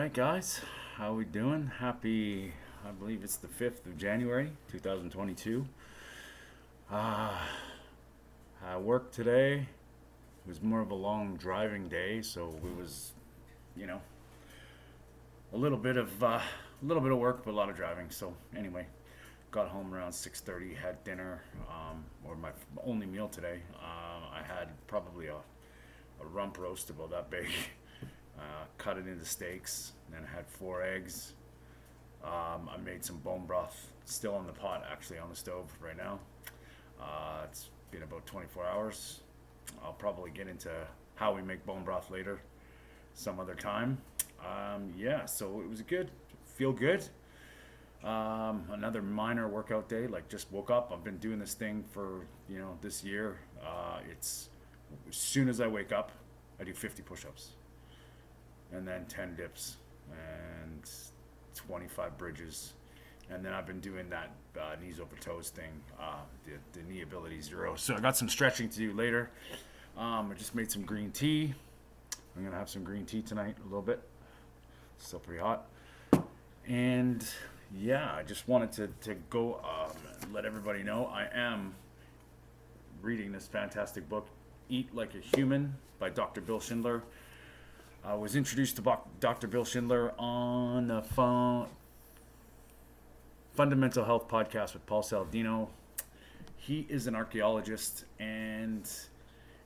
right, guys, how we doing? Happy, I believe it's the 5th of January, 2022. Uh, I worked today. It was more of a long driving day, so it was, you know, a little bit of work, but a lot of driving. So anyway, got home around 6:30, had dinner, or my only meal today. I had probably a rump roast about that big. Cut it into steaks, and then had 4 eggs. I made some bone broth, still in the pot, actually on the stove right now. It's been about 24 hours. I'll probably get into how we make bone broth later, some other time. Yeah, so it was good. Feel good. Another minor workout day. Like just woke up. I've been doing this thing for this year. It's as soon as I wake up, I do 50 push-ups, and then 10 dips, and 25 bridges. And then I've been doing that knees over toes thing, the knee ability zero. So I got some stretching to do later. I just made some green tea. I'm going to have some green tea tonight a little bit. Still pretty hot. And yeah, I just wanted to go let everybody know I am reading this fantastic book, Eat Like a Human by Dr. Bill Schindler. I was introduced to Dr. Bill Schindler on the Fundamental Health podcast with Paul Saladino. He is an archaeologist, and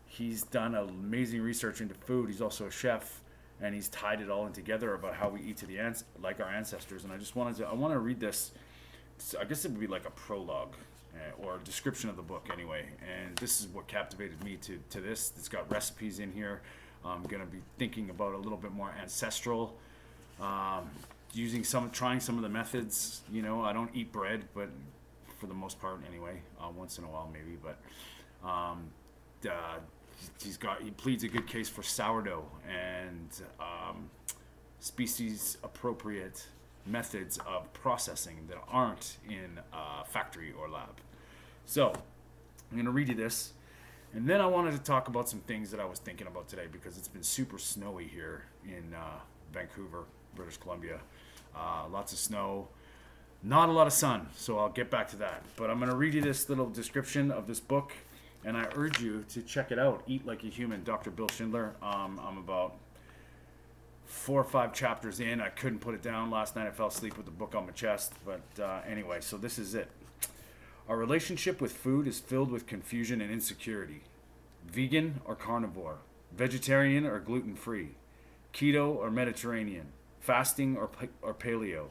he's done amazing research into food. He's also a chef, and he's tied it all in together about how we eat to the like our ancestors. And I want to read this. I guess it would be like a prologue or a description of the book anyway. And this is what captivated me to this. It's got recipes in here. I'm going to be thinking about a little bit more ancestral, trying some of the methods. I don't eat bread, but for the most part anyway, once in a while maybe, but he pleads a good case for sourdough and species appropriate methods of processing that aren't in a factory or lab. So I'm going to read you this. And then I wanted to talk about some things that I was thinking about today, because it's been super snowy here in Vancouver, British Columbia. Lots of snow, not a lot of sun, so I'll get back to that. But I'm going to read you this little description of this book, and I urge you to check it out. Eat Like a Human, Dr. Bill Schindler. I'm about 4 or 5 chapters in. I couldn't put it down. Last night I fell asleep with the book on my chest. But anyway, so this is it. Our relationship with food is filled with confusion and insecurity. Vegan or carnivore, vegetarian or gluten-free, keto or Mediterranean, fasting or paleo.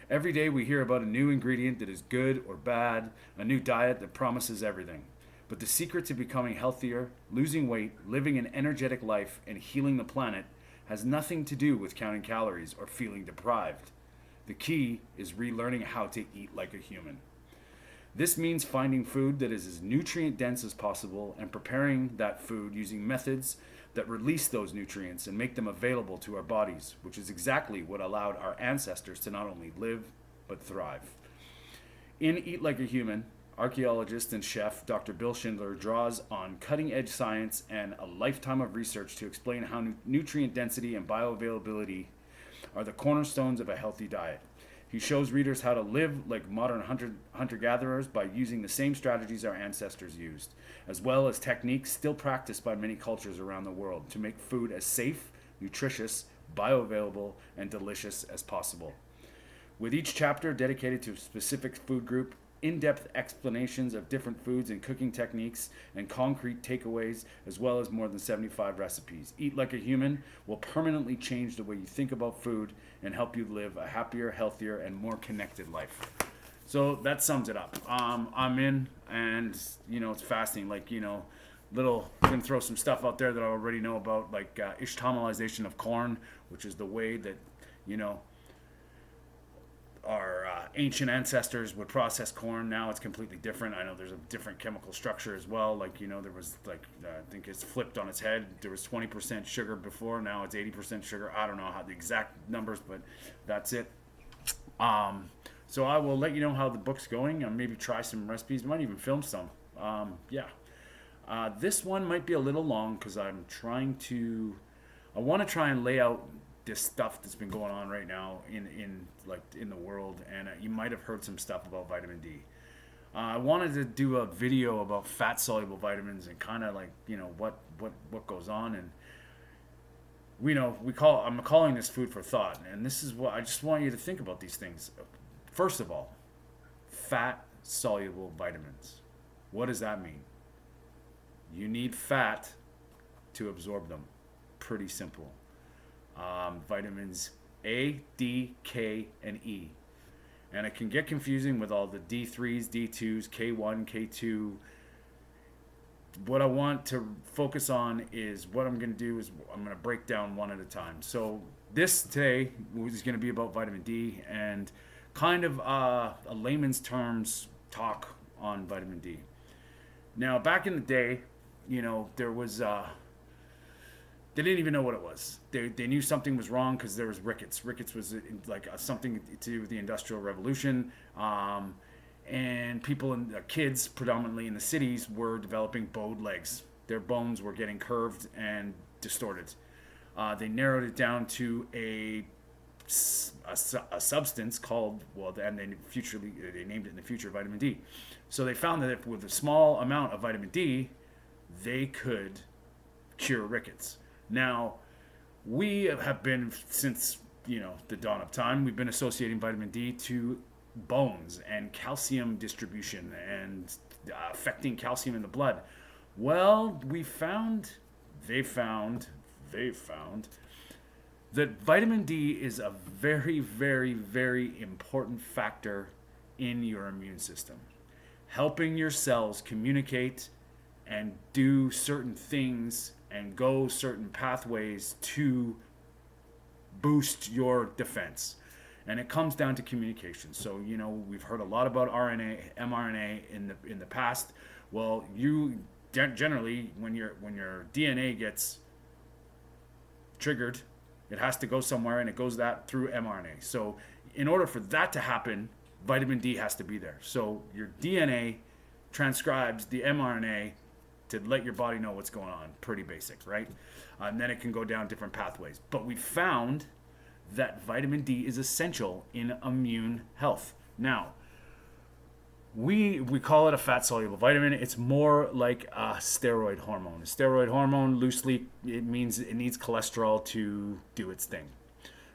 Every day we hear about a new ingredient that is good or bad, a new diet that promises everything. But the secret to becoming healthier, losing weight, living an energetic life, and healing the planet has nothing to do with counting calories or feeling deprived. The key is relearning how to eat like a human. This means finding food that is as nutrient dense as possible and preparing that food using methods that release those nutrients and make them available to our bodies, which is exactly what allowed our ancestors to not only live, but thrive. In Eat Like a Human, archaeologist and chef Dr. Bill Schindler draws on cutting-edge science and a lifetime of research to explain how nutrient density and bioavailability are the cornerstones of a healthy diet. He shows readers how to live like modern hunter-gatherers by using the same strategies our ancestors used, as well as techniques still practiced by many cultures around the world to make food as safe, nutritious, bioavailable, and delicious as possible. With each chapter dedicated to a specific food group, in-depth explanations of different foods and cooking techniques, and concrete takeaways, as well as more than 75 recipes. Eat Like a Human will permanently change the way you think about food and help you live a happier, healthier, and more connected life. So that sums it up. I'm in, and it's fascinating. Gonna throw some stuff out there that I already know about, like ishtamalization of corn, which is the way that our ancient ancestors would process corn. Now it's completely different. I know there's a different chemical structure as well. There was I think it's flipped on its head. There was 20% sugar before. Now it's 80% sugar. I don't know how the exact numbers, but that's it. So I will let you know how the book's going, and maybe try some recipes. Might even film some. This one might be a little long because I want to try and lay out this stuff that's been going on right now in the world, and you might have heard some stuff about vitamin D. I wanted to do a video about fat soluble vitamins and kind of like, what goes on. And I'm calling this food for thought, and this is what I just want you to think about these things. First of all, fat soluble vitamins. What does that mean? You need fat to absorb them. Pretty simple. Vitamins A, D, K, and E. And it can get confusing with all the D3s, D2s, K1, K2. What I want to focus on is what I'm going to do is I'm going to break down one at a time. So this today is going to be about vitamin D and kind of a layman's terms talk on vitamin D. Now, back in the day, there was they didn't even know what it was. They knew something was wrong because there was rickets. Rickets was like something to do with the Industrial Revolution. And people and kids, predominantly in the cities, were developing bowed legs. Their bones were getting curved and distorted. They narrowed it down to a substance called, and they named it in the future vitamin D. So they found that with a small amount of vitamin D, they could cure rickets. Now, we have been, since the dawn of time, we've been associating vitamin D to bones and calcium distribution and affecting calcium in the blood. Well, they found that vitamin D is a very, very, very important factor in your immune system, helping your cells communicate and do certain things and go certain pathways to boost your defense. And it comes down to communication. So, we've heard a lot about RNA, mRNA in the past. Well, you generally, when your DNA gets triggered, it has to go somewhere, and it goes through mRNA. So in order for that to happen, vitamin D has to be there. So your DNA transcribes the mRNA to let your body know what's going on. Pretty basic, right? And then it can go down different pathways. But we found that vitamin D is essential in immune health. Now, we call it a fat-soluble vitamin. It's more like a steroid hormone. A steroid hormone, loosely, it means it needs cholesterol to do its thing.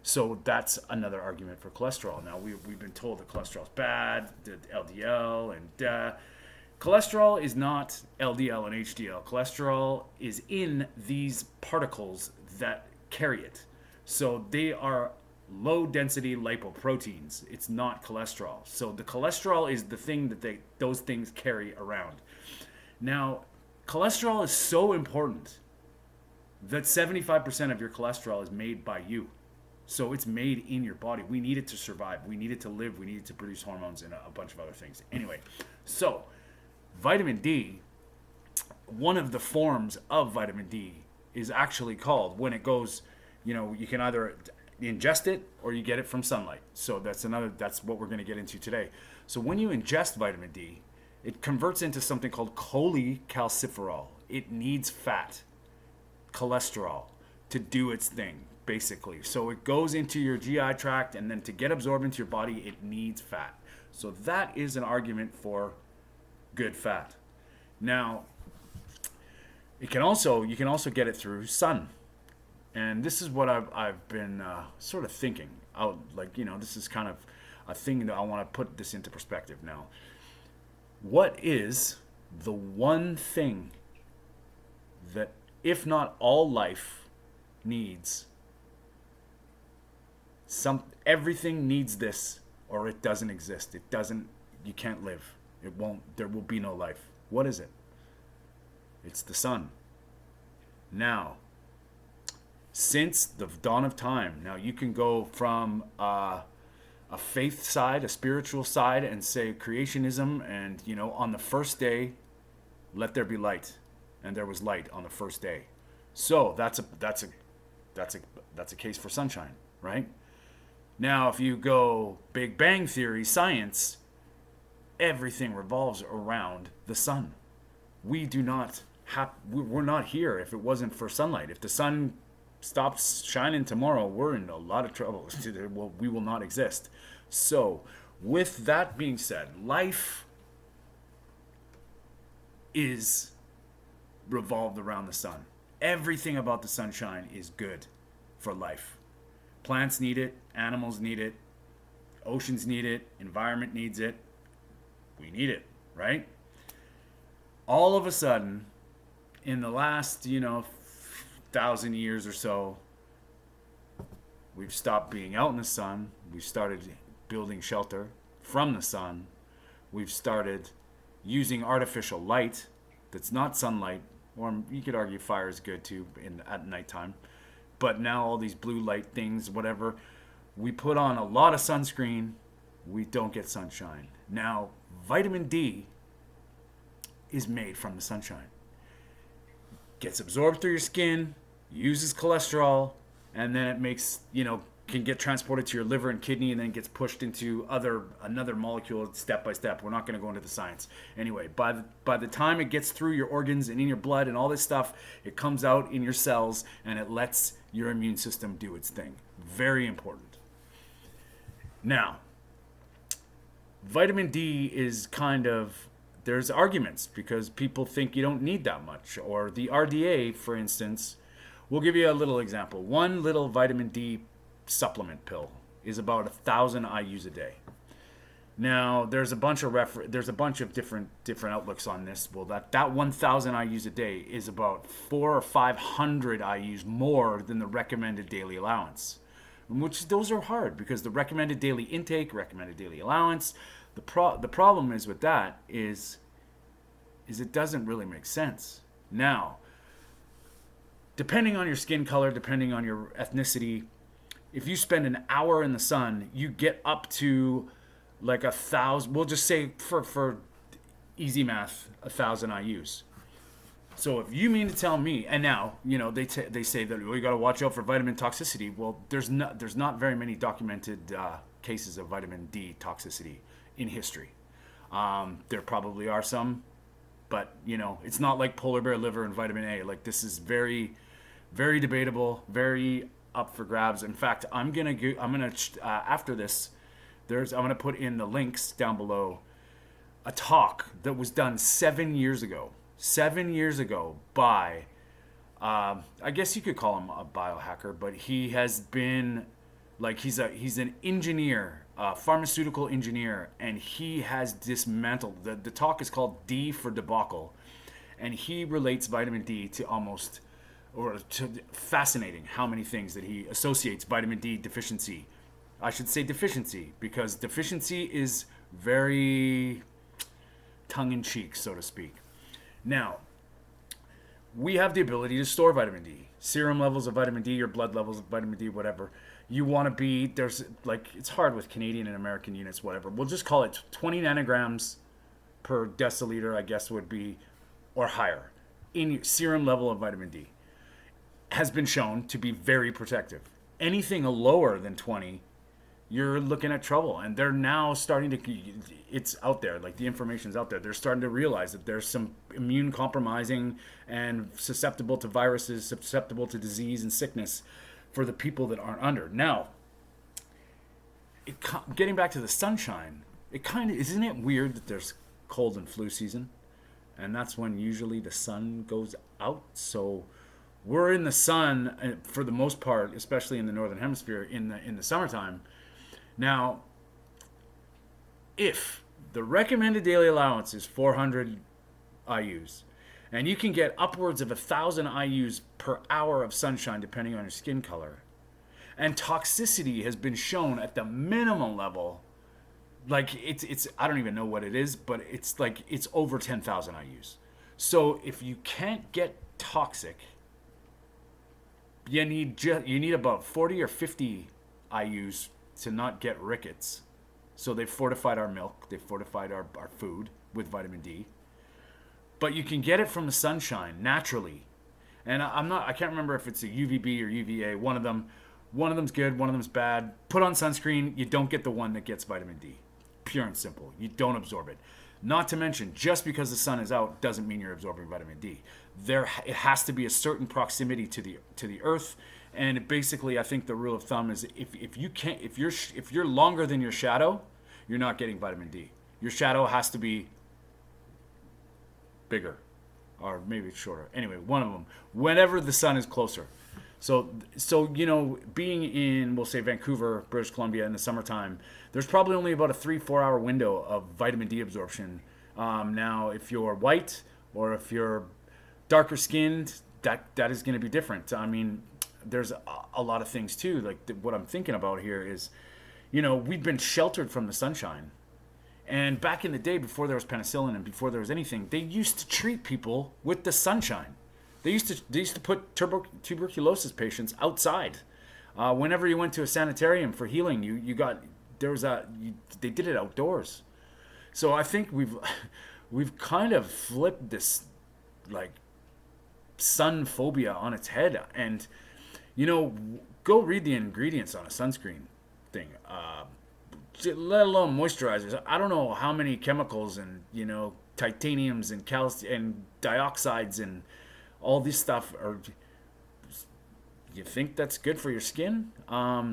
So that's another argument for cholesterol. Now, we've been told that cholesterol's bad, that LDL, and cholesterol is not LDL and HDL. Cholesterol is in these particles that carry it. So they are low-density lipoproteins. It's not cholesterol. So the cholesterol is the thing that those things carry around. Now, cholesterol is so important that 75% of your cholesterol is made by you. So it's made in your body. We need it to survive. We need it to live. We need it to produce hormones and a bunch of other things. Anyway, so vitamin D, one of the forms of vitamin D is actually called, when it goes, you can either ingest it or you get it from sunlight. So that's what we're going to get into today. So when you ingest vitamin D, it converts into something called cholecalciferol. It needs fat, cholesterol, to do its thing, basically. So it goes into your GI tract, and then to get absorbed into your body, it needs fat. So that is an argument for good fat. Now, you can also get it through sun. And this is what I've been sort of thinking out. This is kind of a thing that I want to put this into perspective now. What is the one thing that, if not all life, needs? Everything needs this, or it doesn't exist. You can't live. There will be no life. What is it? It's the sun. Now, since the dawn of time, now you can go from a faith side, a spiritual side, and say creationism, and on the first day, let there be light, and there was light on the first day. So that's a case for sunshine, right? Now, if you go Big Bang Theory science, everything revolves around the sun. We're not here if it wasn't for sunlight. If the sun stops shining tomorrow, we're in a lot of trouble. We will not exist. So, with that being said, life is revolved around the sun. Everything about the sunshine is good for life. Plants need it, animals need it, oceans need it, environment needs it. We need it, right? All of a sudden, in the last, 1,000 years or so, we've stopped being out in the sun. We've started building shelter from the sun. We've started using artificial light that's not sunlight, or you could argue fire is good too at nighttime. But now all these blue light things, whatever, we put on a lot of sunscreen, we don't get sunshine. Now, vitamin D is made from the sunshine. Gets absorbed through your skin, uses cholesterol, and then it makes, can get transported to your liver and kidney, and then gets pushed into another molecule step by step. We're not going to go into the science. Anyway, by the time it gets through your organs and in your blood and all this stuff, it comes out in your cells and it lets your immune system do its thing. Very important. Now, vitamin D is there's arguments because people think you don't need that much. Or the RDA, for instance, we'll give you a little example. One little vitamin D supplement pill is about 1,000 IUs a day. Now, there's a bunch of different outlooks on this. Well, that 1,000 IUs a day is about 400 or 500 IUs more than the recommended daily allowance. Which those are hard because the recommended daily intake, recommended daily allowance. The problem is with that is it doesn't really make sense. Now, depending on your skin color, depending on your ethnicity, if you spend an hour in the sun, you get up to like 1,000. We'll just say for easy math, 1,000 IUs. So if you mean to tell me, and now they say that you got to watch out for vitamin toxicity. Well, there's not very many documented cases of vitamin D toxicity in history. There probably are some, but it's not like polar bear liver and vitamin A. Like, this is very, very debatable, very up for grabs. In fact, I'm gonna after this, I'm gonna put in the links down below. A talk that was done 7 years ago. 7 years ago by, I guess you could call him a biohacker, but he has been, he's an engineer, pharmaceutical engineer, and he has dismantled, the talk is called D for debacle, and he relates vitamin D to fascinating how many things that he associates vitamin D deficiency. I should say deficiency, because deficiency is very tongue-in-cheek, so to speak. Now, we have the ability to store vitamin D. Serum levels of vitamin D, or blood levels of vitamin D, whatever. You want to be, it's hard with Canadian and American units, whatever. We'll just call it 20 nanograms per deciliter, I guess would be, or higher, in serum level of vitamin D. Has been shown to be very protective. Anything lower than 20, you're looking at trouble. And they're now starting to, it's out there, the information's out there. They're starting to realize that there's some immune compromising and susceptible to viruses, susceptible to disease and sickness for the people that aren't under. Now, getting back to the sunshine, isn't it weird that there's cold and flu season? And that's when usually the sun goes out. So we're in the sun for the most part, especially in the northern hemisphere in the summertime. Now, if the recommended daily allowance is 400 IUs, and you can get upwards of 1,000 IUs per hour of sunshine depending on your skin color, and toxicity has been shown at the minimum level, it's I don't even know what it is, but it's over 10,000 IUs. So if you can't get toxic, you need about 40 or 50 IUs to not get rickets. So they've fortified our milk, they've fortified our food with vitamin D. But you can get it from the sunshine naturally. And I can't remember if it's a UVB or UVA, one of them's good, one of them's bad. Put on sunscreen, you don't get the one that gets vitamin D. Pure and simple. You don't absorb it. Not to mention, just because the sun is out doesn't mean you're absorbing vitamin D. It has to be a certain proximity to the earth And basically, I think the rule of thumb is if you're longer than your shadow, you're not getting vitamin D. Your shadow has to be bigger, or maybe it's shorter. Anyway, one of them. Whenever the sun is closer. So being in, we'll say, Vancouver, British Columbia in the summertime, there's probably only about a 3-4 hour window of vitamin D absorption. Now, if you're white or if you're darker skinned, that is going to be different. I mean, there's a lot of things too. Like what I'm thinking about here is, we've been sheltered from the sunshine. And back in the day, before there was penicillin and before there was anything, they used to treat people with the sunshine. They used to put tuberculosis patients outside. Whenever you went to a sanitarium for healing, they did it outdoors. So I think we've kind of flipped this like sun phobia on its head. And go read the ingredients on a sunscreen thing. Let alone moisturizers. I don't know how many chemicals and titaniums and calcium and dioxides and all this stuff are. You think that's good for your skin? I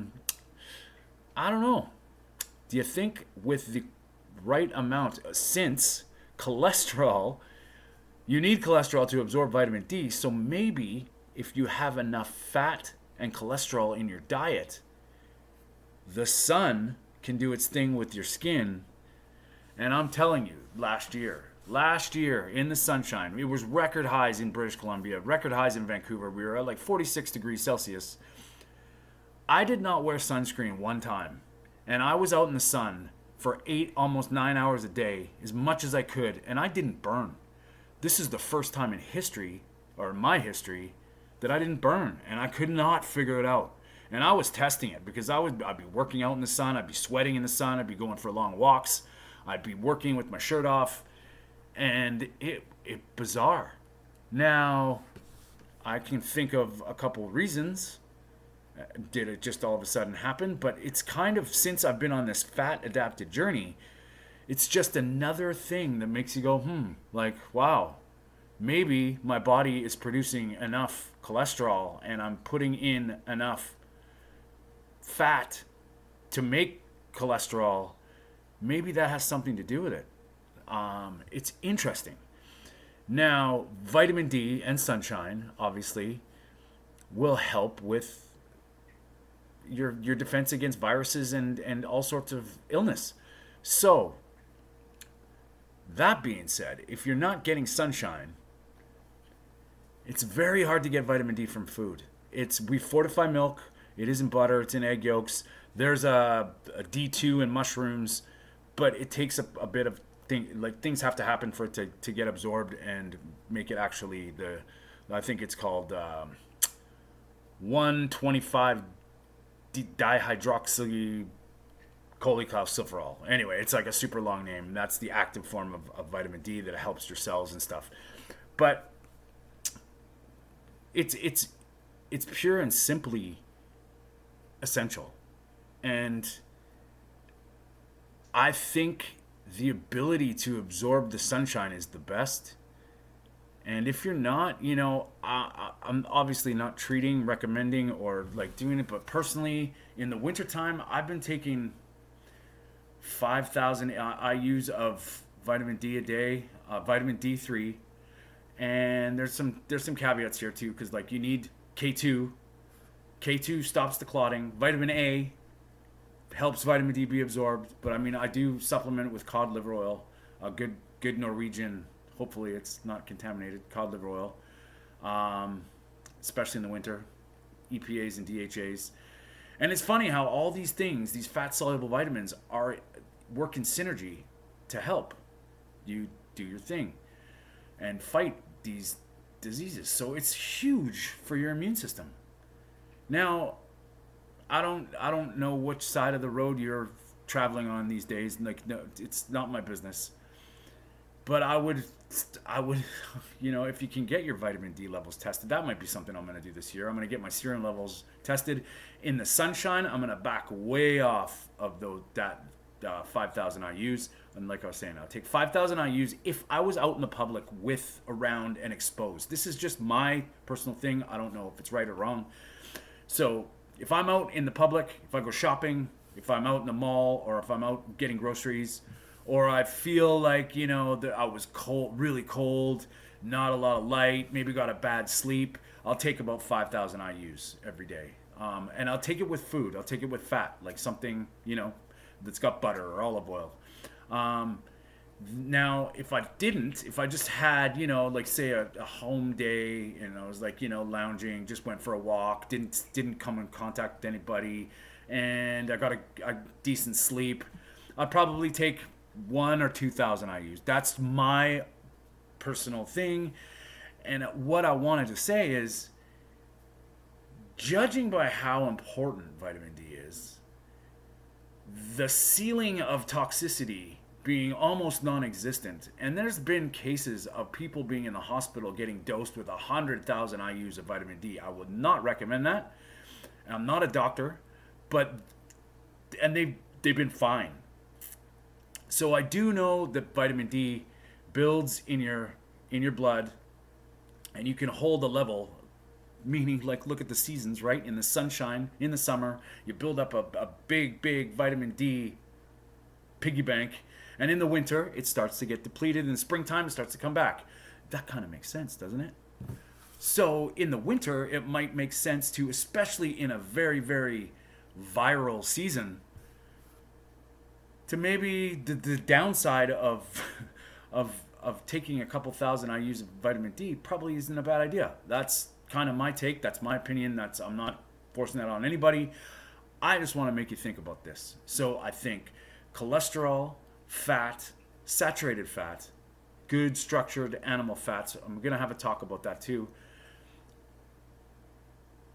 don't know. Do you think with the right amount, since cholesterol, you need cholesterol to absorb vitamin D, so maybe if you have enough fat and cholesterol in your diet, the sun can do its thing with your skin. And I'm telling you, last year in the sunshine, it was record highs in British Columbia, record highs in Vancouver. We were at like 46 degrees Celsius. I did not wear sunscreen one time, and I was out in the sun for 8, almost 9 hours a day, as much as I could, and I didn't burn. This is the first time in history, or my history, that I didn't burn, and I could not figure it out. And I was testing it because I'd be working out in the sun, I'd be sweating in the sun, I'd be going for long walks, I'd be working with my shirt off, and it bizarre. Now, I can think of a couple of reasons. Did it just all of a sudden happen? But it's kind of, since I've been on this fat adapted journey, it's just another thing that makes you go, like, wow, maybe my body is producing enough cholesterol and I'm putting in enough fat to make cholesterol. Maybe that has something to do with it. It's interesting. Now, vitamin D and sunshine, obviously, will help with your defense against viruses and all sorts of illness. So, that being said, if you're not getting sunshine, it's very hard to get vitamin D from food. We fortify milk. It isn't butter. It's in egg yolks. There's a D2 in mushrooms, but it takes a bit of things have to happen for it to get absorbed and make it actually I think it's called 125 dihydroxy cholecalciferol. Anyway, it's like a super long name. That's the active form of vitamin D that helps your cells and stuff. But it's pure and simply essential. And I think the ability to absorb the sunshine is the best. And if you're not, I'm obviously not recommending, or like doing it, but personally, in the wintertime, I've been taking 5,000 IUs of vitamin D a day, vitamin D3, and there's some caveats here too, because like you need K2. K2 stops the clotting. Vitamin A helps vitamin D be absorbed, but I mean, I do supplement with cod liver oil, a good Norwegian. Hopefully it's not contaminated cod liver oil, especially in the winter, EPAs and DHAs. And it's funny how all these things, these fat-soluble vitamins, work in synergy to help you do your thing and fight these diseases. So it's huge for your immune system. Now, I don't know which side of the road you're traveling on these days. Like, no, it's not my business. But I would, if you can get your vitamin D levels tested, that might be something I'm going to do this year. I'm going to get my serum levels tested in the sunshine. I'm going to back way off of that 5,000 IUs. And like I was saying, I'll take 5,000 IUs if I was out in the public around and exposed. This is just my personal thing. I don't know if it's right or wrong. So if I'm out in the public, if I go shopping, if I'm out in the mall, or if I'm out getting groceries, or I feel like, that I was cold, really cold, not a lot of light, maybe got a bad sleep, I'll take about 5,000 IUs every day. And I'll take it with food. I'll take it with fat, like something, that's got butter or olive oil. Now, if I just had, like say a home day, and I was like, lounging, just went for a walk, didn't come in contact with anybody, and I got a decent sleep, I'd probably take 1 or 2,000 IUs. That's my personal thing. And what I wanted to say is, judging by how important vitamin D is, the ceiling of toxicity being almost non-existent, and there's been cases of people being in the hospital getting dosed with 100,000 IUs of vitamin D. I would not recommend that. I'm not a doctor, and they've been fine. So I do know that vitamin D builds in your blood, and you can hold a level, meaning, like, look at the seasons, right? In the sunshine, in the summer, you build up a big vitamin D piggy bank, and in the winter it starts to get depleted. In the springtime it starts to come back. That kind of makes sense, doesn't it? So in the winter it might make sense to, especially in a very, very viral season, to maybe the downside of taking a couple thousand IUs of vitamin D probably isn't a bad idea. That's kind of my take. That's my opinion. I'm not forcing that on anybody. I just want to make you think about this. So I think cholesterol, fat, saturated fat, good structured animal fats. I'm going to have a talk about that too.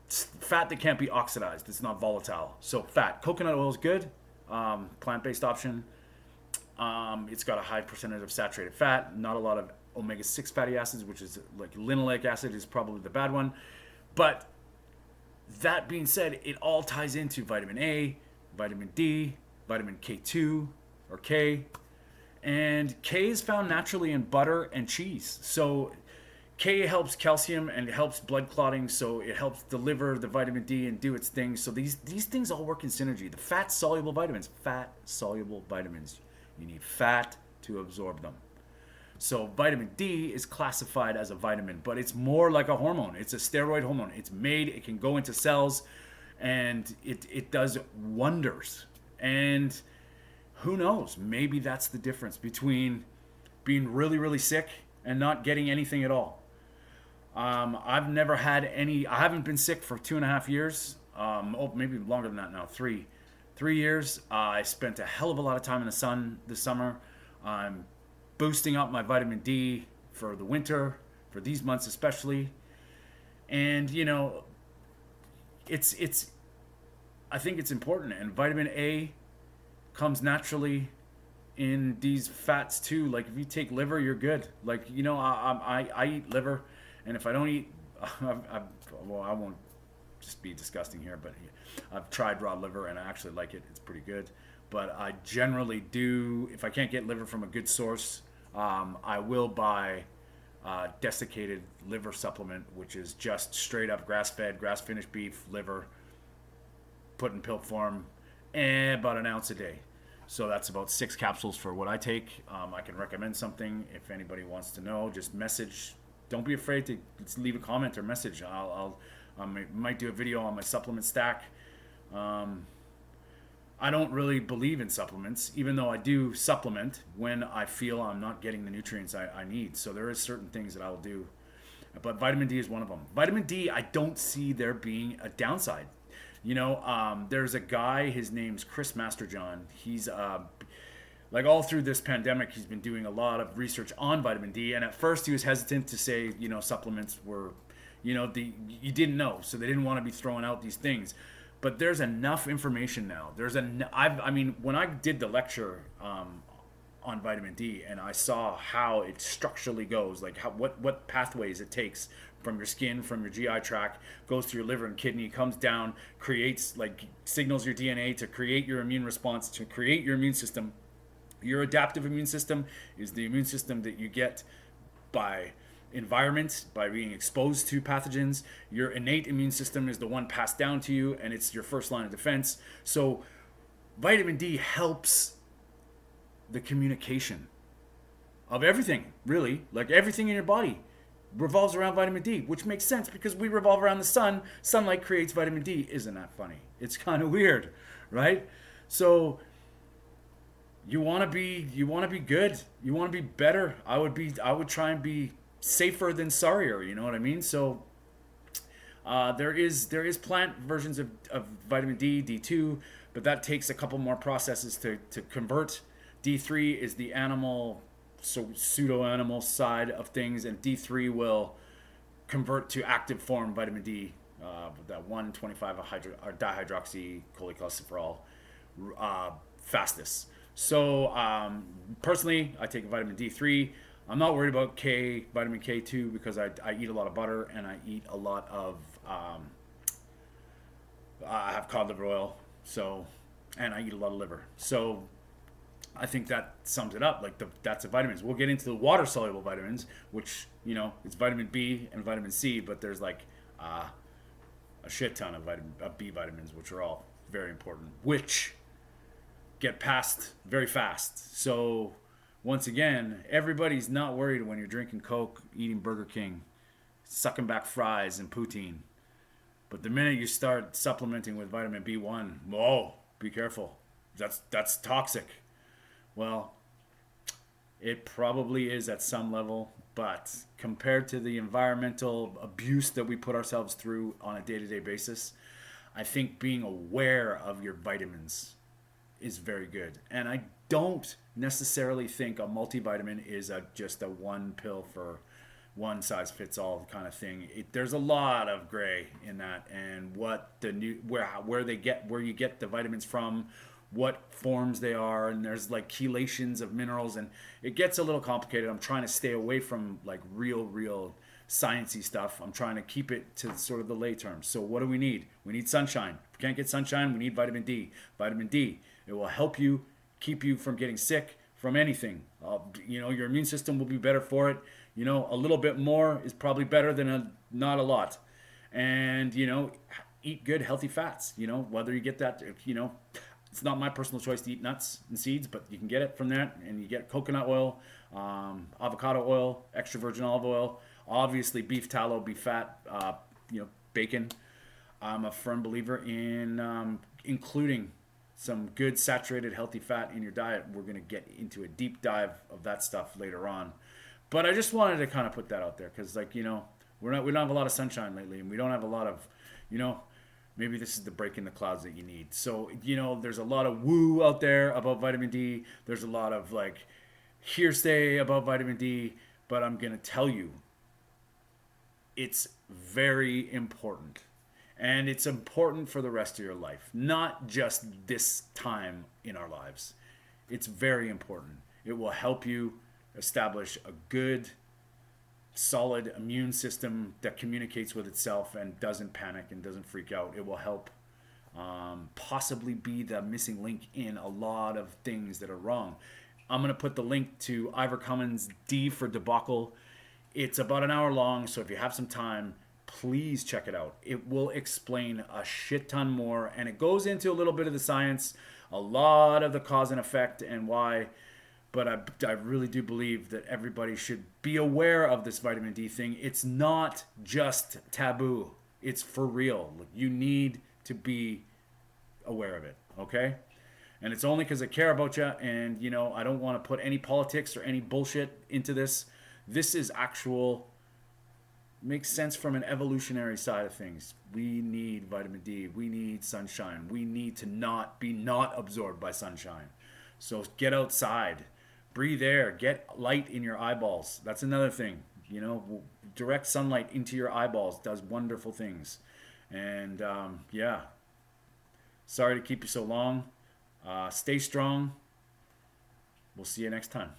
Fat that can't be oxidized. It's not volatile. So fat. Coconut oil is good. Plant-based option. It's got a high percentage of saturated fat. Not a lot of omega-6 fatty acids, which is like linoleic acid is probably the bad one. But that being said, it all ties into vitamin A, vitamin D, vitamin K2 or K. And K is found naturally in butter and cheese. So K helps calcium and it helps blood clotting, so it helps deliver the vitamin D and do its thing. So these things all work in synergy. The fat-soluble vitamins. You need fat to absorb them. So vitamin D is classified as a vitamin, but it's more like a hormone. It's a steroid hormone. It's made, it can go into cells, and it does wonders. And who knows? Maybe that's the difference between being really, really sick and not getting anything at all. I've never had any. I haven't been sick for 2.5 years. Maybe longer than that now. 3 years. I spent a hell of a lot of time in the sun this summer. I'm boosting up my vitamin D for the winter, for these months especially. And it's. I think it's important. And vitamin A comes naturally in these fats too. Like if you take liver, you're good. Like I eat liver. And if I don't eat, I won't just be disgusting here, but I've tried raw liver and I actually like it. It's pretty good. But I generally do, if I can't get liver from a good source, I will buy desiccated liver supplement, which is just straight up grass-fed, grass-finished beef liver, put in pill form, and about an ounce a day. So that's about 6 capsules for what I take. I can recommend something if anybody wants to know. Just message. Don't be afraid to leave a comment or message. I might do a video on my supplement stack. I don't really believe in supplements, even though I do supplement when I feel I'm not getting the nutrients I need. So there is certain things that I will do. But vitamin D is one of them. Vitamin D, I don't see there being a downside. There's a guy, his name's Chris Masterjohn. He's like all through this pandemic, he's been doing a lot of research on vitamin D. And at first he was hesitant to say, supplements were, you didn't know. So they didn't want to be throwing out these things. But there's enough information now. When I did the lecture on vitamin D and I saw how it structurally goes, like what pathways it takes from your skin, from your GI tract, goes through your liver and kidney, comes down, signals your DNA to create your immune response, to create your immune system. Your adaptive immune system is the immune system that you get by environment, by being exposed to pathogens. Your innate immune system is the one passed down to you, and it's your first line of defense. So vitamin D helps the communication of everything, really. Like everything in your body revolves around vitamin D, which makes sense because we revolve around the sun. Sunlight creates vitamin D. Isn't that funny? It's kind of weird, right? So you want to be good. You want to be better. I would try and be safer than sorrier. You know what I mean? So there is plant versions of vitamin D, D2, but that takes a couple more processes to convert. D3 is the animal, so pseudo animal side of things, and D3 will convert to active form vitamin D, that 125 or dihydroxy cholecalciferol, fastest. So personally, I take vitamin D3. I'm not worried about vitamin K2, because I eat a lot of butter, and I eat a lot of I have cod liver oil, so, and I eat a lot of liver. So I think that sums it up. Like that's the vitamins. We'll get into the water soluble vitamins, which, you know, it's vitamin B and vitamin C, but there's like a shit ton of B vitamins, which are all very important, which get passed very fast. So once again, everybody's not worried when you're drinking Coke, eating Burger King, sucking back fries and poutine. But the minute you start supplementing with vitamin B1, whoa, be careful. That's toxic. Well, it probably is at some level, but compared to the environmental abuse that we put ourselves through on a day-to-day basis, I think being aware of your vitamins is very good. And I don't necessarily think a multivitamin is just a one pill for one size fits all kind of thing. There's a lot of gray in that, and what the new where you get the vitamins from, what forms they are, and there's like chelations of minerals, and it gets a little complicated. I'm trying to stay away from like real sciencey stuff. I'm trying to keep it to sort of the lay terms. So what do we need? We need sunshine. If we can't get sunshine, we need vitamin D. Vitamin D, it will help you keep you from getting sick from anything. You know, your immune system will be better for it. You know, a little bit more is probably better than not a lot. And, you know, eat good, healthy fats. You know, whether you get that, you know, it's not my personal choice to eat nuts and seeds, but you can get it from that. And you get coconut oil, avocado oil, extra virgin olive oil, obviously beef tallow, beef fat, you know, bacon. I'm a firm believer in including some good saturated healthy fat in your diet. We're going to get into a deep dive of that stuff later on. But I just wanted to kind of put that out there because, like, you know, we don't have a lot of sunshine lately, and we don't have a lot of, you know, maybe this is the break in the clouds that you need. So, you know, there's a lot of woo out there about vitamin D. There's a lot of like hearsay about vitamin D, but I'm going to tell you, it's very important. And it's important for the rest of your life, not just this time in our lives. It's very important. It will help you establish a good, solid immune system that communicates with itself and doesn't panic and doesn't freak out. It will help possibly be the missing link in a lot of things that are wrong. I'm going to put the link to Ivor Cummins' D for Debacle. It's about an hour long, so if you have some time, please check it out. It will explain a shit ton more, and it goes into a little bit of the science, a lot of the cause and effect and why. But I really do believe that everybody should be aware of this vitamin D thing. It's not just taboo. It's for real. You need to be aware of it, okay? And it's only because I care about you, and, you know, I don't want to put any politics or any bullshit into this. This is actual, makes sense from an evolutionary side of things. We need vitamin D. We need sunshine. We need to not be absorbed by sunshine. So get outside. Breathe air. Get light in your eyeballs. That's another thing. You know, direct sunlight into your eyeballs does wonderful things. And yeah, sorry to keep you so long. Stay strong. We'll see you next time.